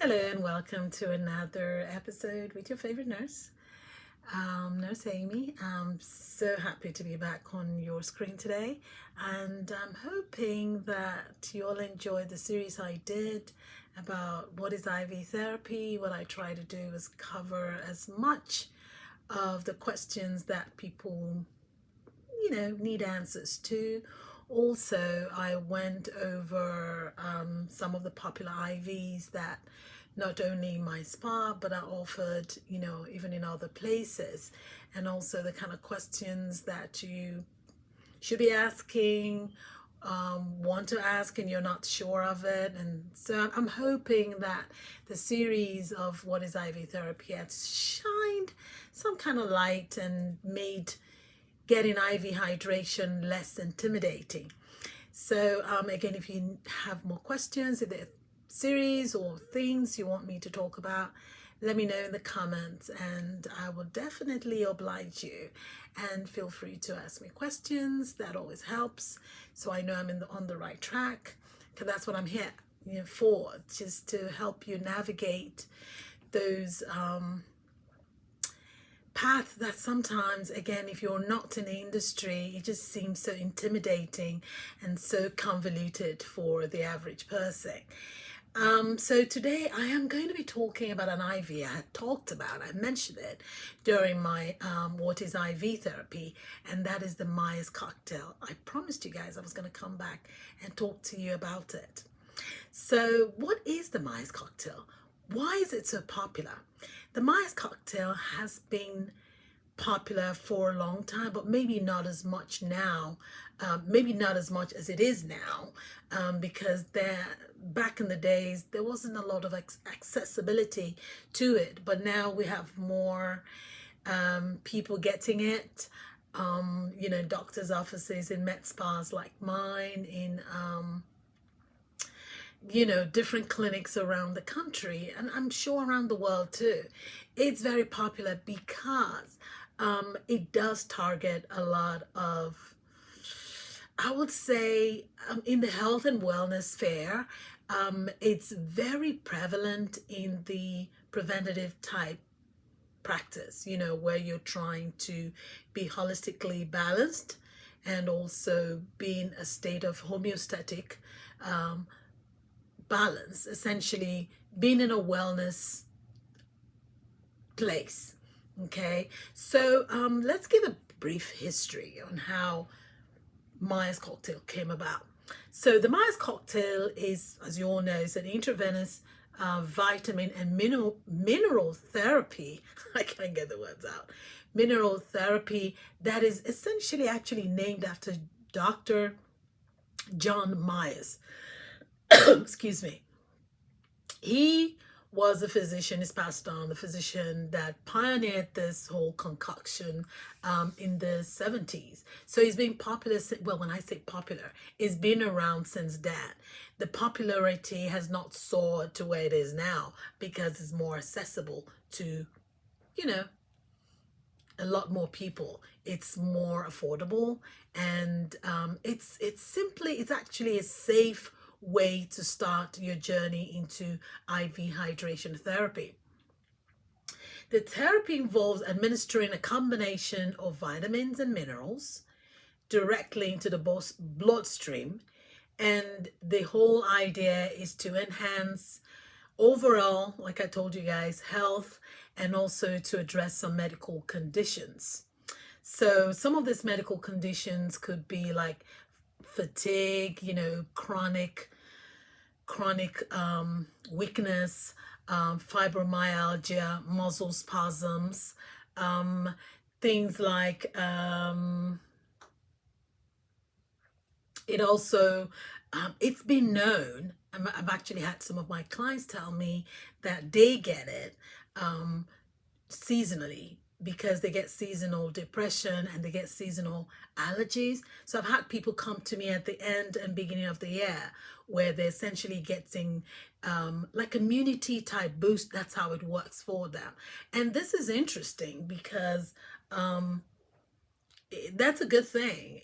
Hello and welcome to another episode with your favorite nurse, Nurse Amy. I'm so happy to be back on your screen today, and I'm hoping that you all enjoyed the series I did about what is IV therapy. What I try to do is cover as much of the questions that people need answers to. Also, I went over some of the popular IVs that not only my spa but are offered, even in other places, and also the kind of questions that you should be asking, want to ask and you're not sure of it. And so I'm hoping that the series of what is IV therapy has shined some kind of light and made getting IV hydration less intimidating. So again, if you have more questions, if there are series or things you want me to talk about, let me know in the comments and I will definitely oblige you. And feel free to ask me questions. That always helps, so I know I'm on the right track, because that's what I'm here for, just to help you navigate those path that sometimes, again, if you're not in the industry, it just seems so intimidating and so convoluted for the average person. So today I am going to be talking about an IV I mentioned it during my what is IV therapy, and that is the Myers cocktail. I promised you guys I was going to come back and talk to you about it. So what is the Myers cocktail? Why is it so popular? The Myers cocktail has been popular for a long time, but maybe not as much now. Maybe not as much as it is now, because back in the days there wasn't a lot of accessibility to it. But now we have more people getting it. Doctors' offices in med spas like mine, in different clinics around the country, and I'm sure around the world too. It's very popular because it does target a lot of, I would say, in the health and wellness sphere. It's very prevalent in the preventative type practice, where you're trying to be holistically balanced and also be in a state of homeostatic balance, essentially being in a wellness place. Okay, so let's give a brief history on how Myers cocktail came about. So the Myers cocktail is, as you all know, is an intravenous vitamin and mineral therapy. I can't get the words out. Mineral therapy that is essentially actually named after Dr. John Myers. Excuse me. He was a physician, is passed on, the physician that pioneered this whole concoction in the 70s. So he's been popular, well, when I say popular, it's been around since that. The popularity has not soared to where it is now because it's more accessible to, a lot more people. It's more affordable, and it's actually a safe way to start your journey into IV hydration therapy. The therapy involves administering a combination of vitamins and minerals directly into the bloodstream, and the whole idea is to enhance overall, like I told you guys, health, and also to address some medical conditions. So some of these medical conditions could be like fatigue, chronic weakness, fibromyalgia, muscle spasms, things like it also, it's been known, I've actually had some of my clients tell me that they get it seasonally, because they get seasonal depression and they get seasonal allergies. So I've had people come to me at the end and beginning of the year where they're essentially getting like immunity type boost. That's how it works for them. And this is interesting because that's a good thing,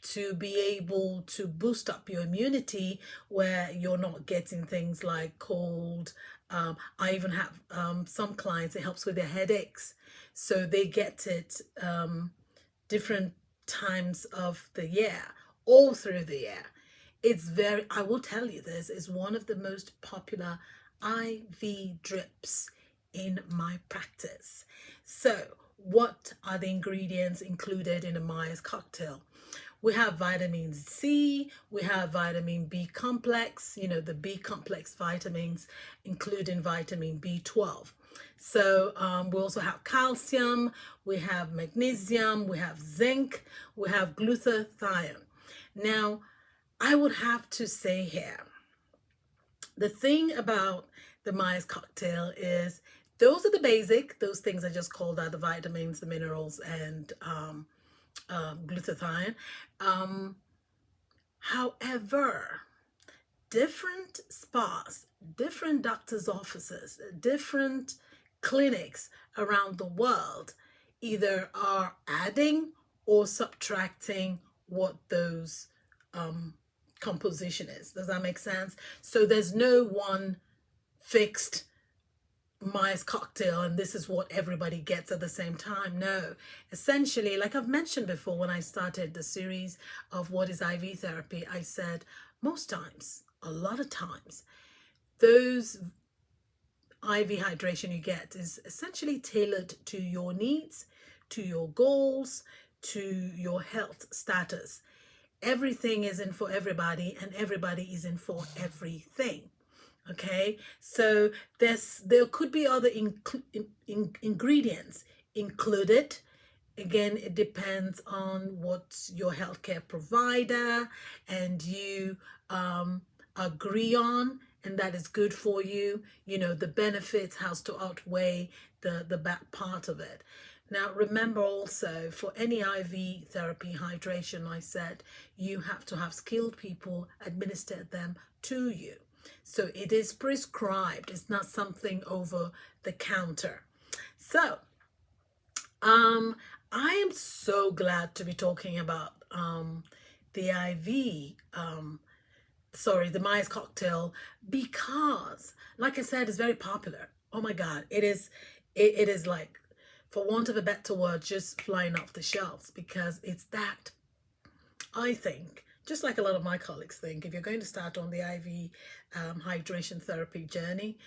to be able to boost up your immunity where you're not getting things like cold. I even have some clients, it helps with their headaches. So they get it different times of the year, all through the year. I will tell you, this is one of the most popular IV drips in my practice. So, what are the ingredients included in a Myers cocktail? We have vitamin C, we have vitamin B complex, the B complex vitamins, including vitamin B12. So we also have calcium, we have magnesium, we have zinc, we have glutathione. Now, I would have to say here, the thing about the Myers cocktail is those things I just called out, the vitamins, the minerals, and glutathione. However, different spas, different doctors' offices, different clinics around the world either are adding or subtracting what those composition is. Does that make sense? So there's no one fixed Myers cocktail and this is what everybody gets at the same time. No, essentially, like I've mentioned before, when I started the series of what is IV therapy, I said most times, a lot of times, those IV hydration you get is essentially tailored to your needs, to your goals, to your health status. Everything isn't for everybody and everybody isn't for everything. Okay, so there could be other ingredients included. Again, it depends on what your healthcare provider and you agree on, and that is good for you. The benefits has to outweigh the back part of it. Now, remember also, for any IV therapy hydration, I said you have to have skilled people administer them to you. So it is prescribed. It's not something over the counter. So, I am so glad to be talking about the IV, the Myers cocktail, because, like I said, it's very popular. Oh my God, it is. It is like, for want of a better word, just flying off the shelves because it's that. I think, just like a lot of my colleagues think, if you're going to start on the IV hydration therapy journey,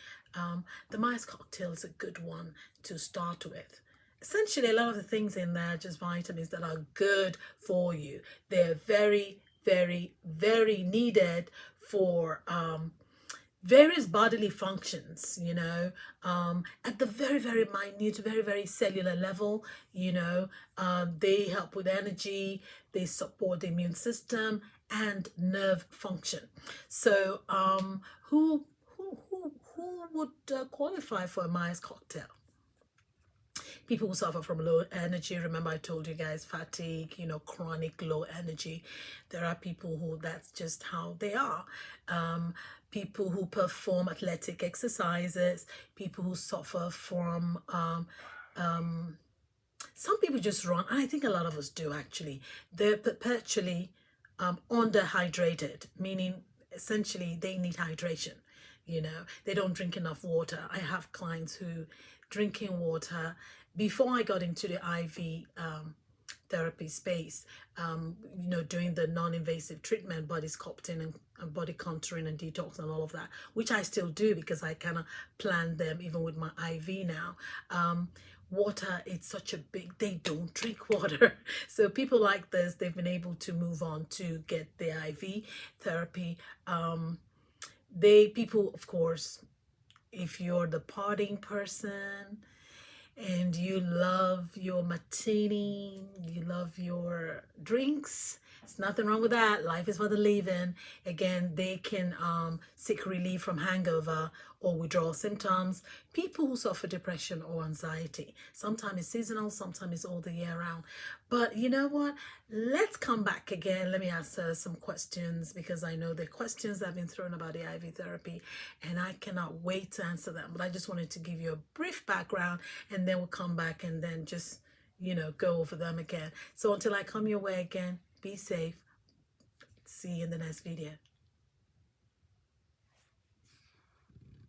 the Myers cocktail is a good one to start with. Essentially, a lot of the things in there are just vitamins that are good for you. They're very, very, very needed for various bodily functions, at the very, very minute, very, very cellular level. They help with energy, they support the immune system and nerve function. So who would qualify for a Myers cocktail? People who suffer from low energy. Remember, I told you guys, fatigue, chronic low energy. There are people who that's just how they are. People who perform athletic exercises, people who suffer from some people just run, and I think a lot of us do actually. They're perpetually underhydrated, meaning essentially they need hydration. They don't drink enough water. I have clients who drinking water. Before I got into the IV therapy space, doing the non-invasive treatment, body sculpting and body contouring and detox and all of that, which I still do because I kind of plan them even with my IV now. Water, it's such a big, they don't drink water. So people like this, they've been able to move on to get the IV therapy. People, of course, if you're the partying person and you love your martini, you love your drinks, there's nothing wrong with that. Life is for the living. Again, they can seek relief from hangover or withdrawal symptoms. People who suffer depression or anxiety, sometimes it's seasonal, sometimes it's all the year round. But you know what? Let's come back again. Let me answer some questions because I know the questions that have been thrown about the IV therapy and I cannot wait to answer them. But I just wanted to give you a brief background and then we'll come back and then just go over them again. So until I come your way again, be safe. See you in the next video.